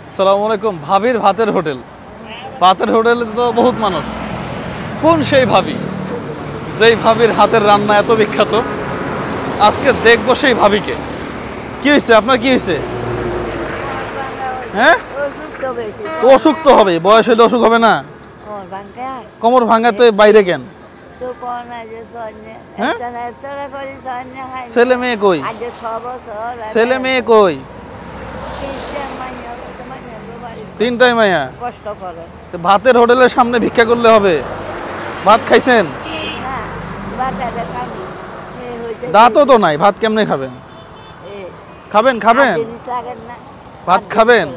আসসালামু আলাইকুম। ভাবির ভাতের হোটেল। ভাতের হোটেলে তো বহুত মানুষ। কোন সেই ভাবি যেই ভাবির হাতের রান্না এত বিখ্যাত? আজকে দেখবো সেই ভাবিকে। কি হয়েছে আপনার, কি হয়েছে? হ্যাঁ, তো অসুখ তো হবে, বয়স হলে অসুখ হবে না? কোমর ভাঙা তো বাইরে কেন? হ্যাঁ, ছেলে মেয়ে কই? ছেলে মেয়ে কই? তিনটাই মাইয়া। ভাতের হোটেলের সামনে ভিক্ষা করলে হবে? ভাত খাইছেন? দাঁতও তো নাই, ভাত কেমনে খাবেন? খাবেন খাবেন ভাত খাবেন?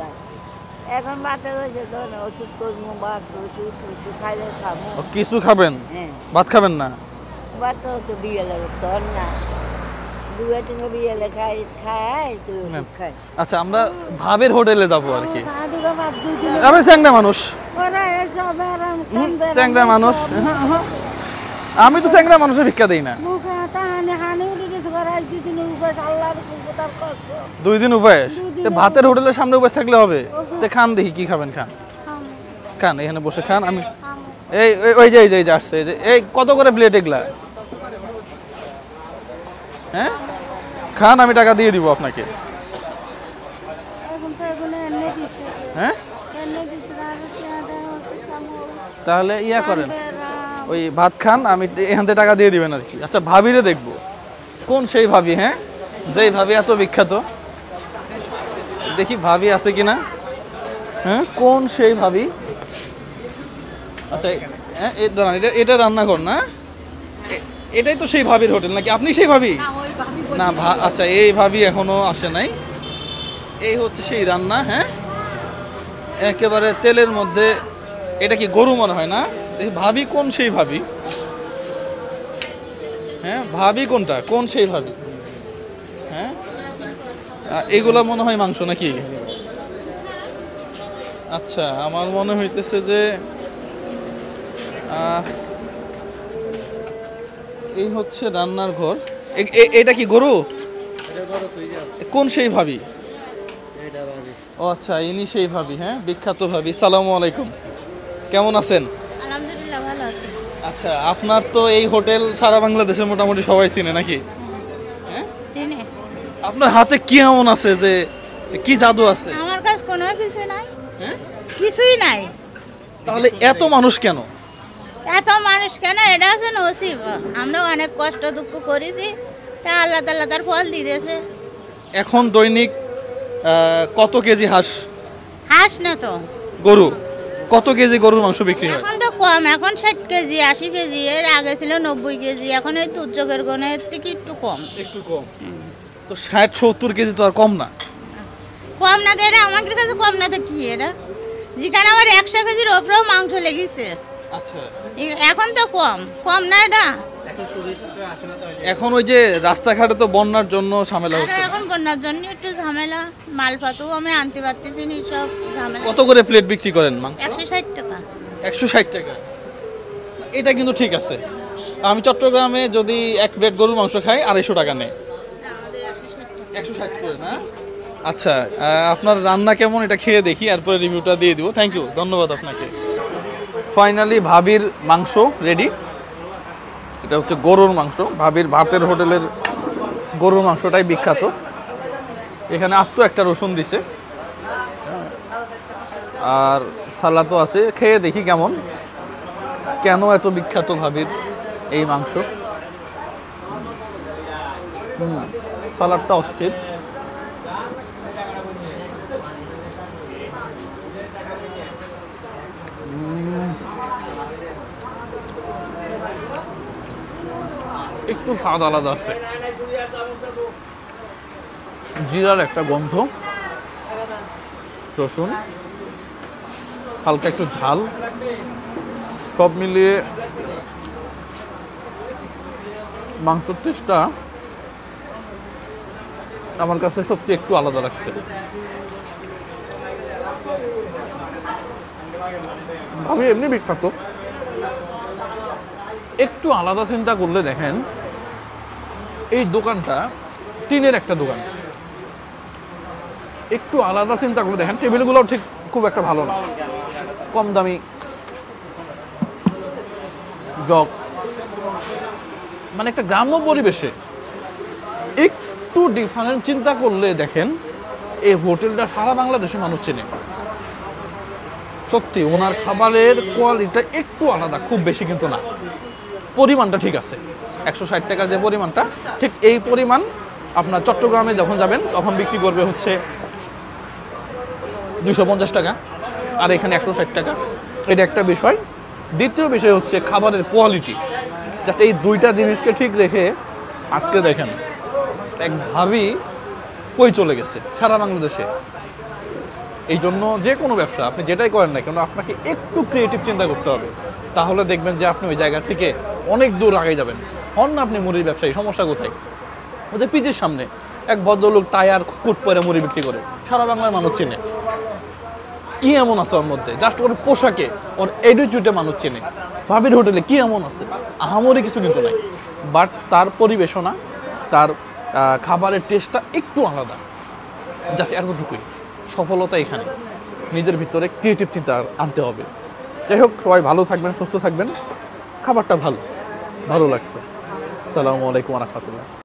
এখন বাতে হয়েছে তো ওষুধ করবো বা ওষুধ খাইলে খাবো। কিছু খাবেন, ভাত খাবেন না? ভাত তো বিয়েলে তোর না দুয়ে তিনটে বিয়েলে খাই খাই তুই খাই। আচ্ছা, আমরা ভাবের হোটেলে যাবো আর কি। আমি চ্যাংড়া মানুষ, চ্যাংড়া মানুষ। আমি তো চ্যাংড়া মানুষের ভিক্ষা দেই না। 2 দিন উপবাস? ভাতের হোটেলের সামনে উপবাস থাকলে হবে? খান, দেখি কি খাবেন, খান খান, এখানে বসে খান। আমি এই ওই যে এই যে আসছে, এই কত করে প্লেট এগুলা? হ্যাঁ, খান, আমি টাকা দিয়ে দিব আপনাকে। হ্যাঁ, তাহলে ইয়া করেন, ওই ভাত খান, আমি এখান থেকে টাকা দিয়ে দিবেন আর কি। আচ্ছা, ভাবিরে দেখবো কোন সেই ভাবি, হ্যাঁ, যেই ভাবি এত বিখ্যাত। দেখি ভাবি আছে কিনা। হ্যাঁ, কোন সেই ভাবি? আচ্ছা, দাঁড়ান, এটা রান্নাঘর না? এটাই তো সেই ভাবির হোটেল নাকি? আপনি সেই ভাবি না? আচ্ছা, এই ভাবি এখনো আসে নাই। এই হচ্ছে সেই রান্না। হ্যাঁ, একেবারে তেলের মধ্যে। এটা কি গরু মনে হয় না? দেখি ভাবি কোন সেই ভাবি। হ্যাঁ, ভাবি কোনটা, কোন সেই ভাবি? হ্যাঁ, এগুলা মনে হয় মাংস নাকি? আচ্ছা, আমার মনে হইতেছে যে এই হচ্ছে রান্নার ঘর। এটা কি গরু? কোন সেই ভাবি? ও আচ্ছা, ইনি সেই ভাবি। হ্যাঁ, বিখ্যাত ভাবি। সালামু আলাইকুম, কেমন আছেন? আলহামদুলিল্লাহ, ভালো আছি। আচ্ছা, আপনার তো এই হোটেল সারা বাংলাদেশে মোটামুটি সবাই চিনে নাকি? হ্যাঁ, চিনে। আপনার হাতে কি এমন আছে, যে কি জাদু আছে? আমার কাছে কোনো কিছু নাই। হ্যাঁ, কিছুই নাই। তাহলে এত মানুষ কেন? এত মানুষ কেন? এটা আছে নসিব। আমরা অনেক কষ্ট দুঃখ করেছি, তা আল্লাহ তাআলা তার ফল দিয়েছে। এখন দৈনিক কত কেজি হাঁস? হাঁস না তো, গরু। কত কেজি গরুর মাংস বিক্রি হয়? এখন তো কম, এখন 60 কেজি 80 কেজি। এর আগে ছিল 90 কেজি। এখন এই দুর্যোগের গণে এর থেকে একটু কম। একটু কম। তো 60-70 কেজি তো আর কম না? কম না তো, এটা আমাদের কাছে কম না তো কি? এটা যেখানে আমার 100 কেজির ওপরেও মাংস লেগেছে। আচ্ছা, এখন তো কম কম না এটা। এখন ওই যে রাস্তাঘাটে তো বন্যার জন্য ঝামেলা হচ্ছে। এখন বন্যার জন্য একটু ঝামেলা, মালপাতও আমি আনতে পারতেছি না, সব ঝামেলা। কত করে প্লেট বিক্রি করেন মাংস? 160 টাকা। 160 টাকা? এটা কিন্তু ঠিক আছে। আমি চট্টগ্রামে যদি 1 প্লেট গরুর মাংস খাই 250 টাকা নেয়। আমাদের 160 টাকা। 160 করে না? আচ্ছা, আপনার রান্না কেমন এটা খেয়ে দেখি, এরপরে রিভিউটা দিয়ে দিব। থ্যাংক ইউ, ধন্যবাদ আপনাকে। ফাইনালি ভাবির মাংস রেডি। এটা হচ্ছে গরুর মাংস। ভাবির ভাতের হোটেলের গরুর মাংসটাই বিখ্যাত। এখানে আস্ত একটা রসুন দিছে, আর সালাদও আছে। খেয়ে দেখি কেমন, কেন এত বিখ্যাত ভাবির এই মাংস। সালাদটা অস্থির। একটু স্বাদ আলাদা আছে, জিরার একটা গন্ধ, রসুন, হালকা একটু ঝাল, সব মিলিয়ে মাংসের টেস্টটা আমার কাছে সত্যি একটু আলাদা লাগছে। ভাবি এমনি বিখ্যাত, একটু আলাদা চিন্তা করলে দেখেন, এই দোকানটা টিনের একটা দোকান। একটু আলাদা চিন্তা করে দেখেন, টেবিলগুলোও ঠিক খুব একটা ভালো না, কম দামি জগ, মানে একটা গ্রাম্য পরিবেশে একটু ডিফারেন্ট চিন্তা করলে দেখেন এই হোটেলটা সারা বাংলাদেশে মানুষ চেনে। সত্যি ওনার খাবারের কোয়ালিটিটা একটু আলাদা, খুব বেশি কিন্তু না, পরিমাণটা ঠিক আছে। 160 টাকার যে পরিমাণটা, ঠিক এই পরিমাণ আপনার চট্টগ্রামে যখন যাবেন তখন বিক্রি করবে হচ্ছে 250 টাকা, আর এখানে 160 টাকা। এটা একটা বিষয়। দ্বিতীয় বিষয় হচ্ছে খাবারের কোয়ালিটি, যাতে এই দুইটা জিনিসকে ঠিক রেখে আজকে দেখেন এক ভাবি কই চলে গেছে সারা বাংলাদেশে। এই জন্য যে কোনো ব্যবসা আপনি যেটাই করেন না কেন, আপনাকে একটু ক্রিয়েটিভ চিন্তা করতে হবে, তাহলে দেখবেন যে আপনি ওই জায়গা থেকে অনেক দূর আগে যাবেন। হন না আপনি মুড়ির ব্যবসায়ী, সমস্যা কোথায়? ওদের পিজের সামনে এক ভদ্রলোক টায়ার কুট পরে মুড়ি বিক্রি করে, সারা বাংলার মানুষ চেনে। কি এমন আছে ওর মধ্যে? জাস্ট ওর পোশাকে, ওর এডিচুটে মানুষ চেনে। ভাবির হোটেলে কি এমন আছে? আহামরি কিছু কিন্তু নাই, বাট তার পরিবেশনা, তার খাবারের টেস্টটা একটু আলাদা, জাস্ট এতটুকুই। সফলতা এখানে নিজের ভিতরে ক্রিয়েটিভ চিন্তা আনতে হবে। যাই হোক, সবাই ভালো থাকবেন, সুস্থ থাকবেন। খাবারটা ভালো লাগছে। আসসালামু আলাইকুম ওয়া রাহমাতুল্লাহ।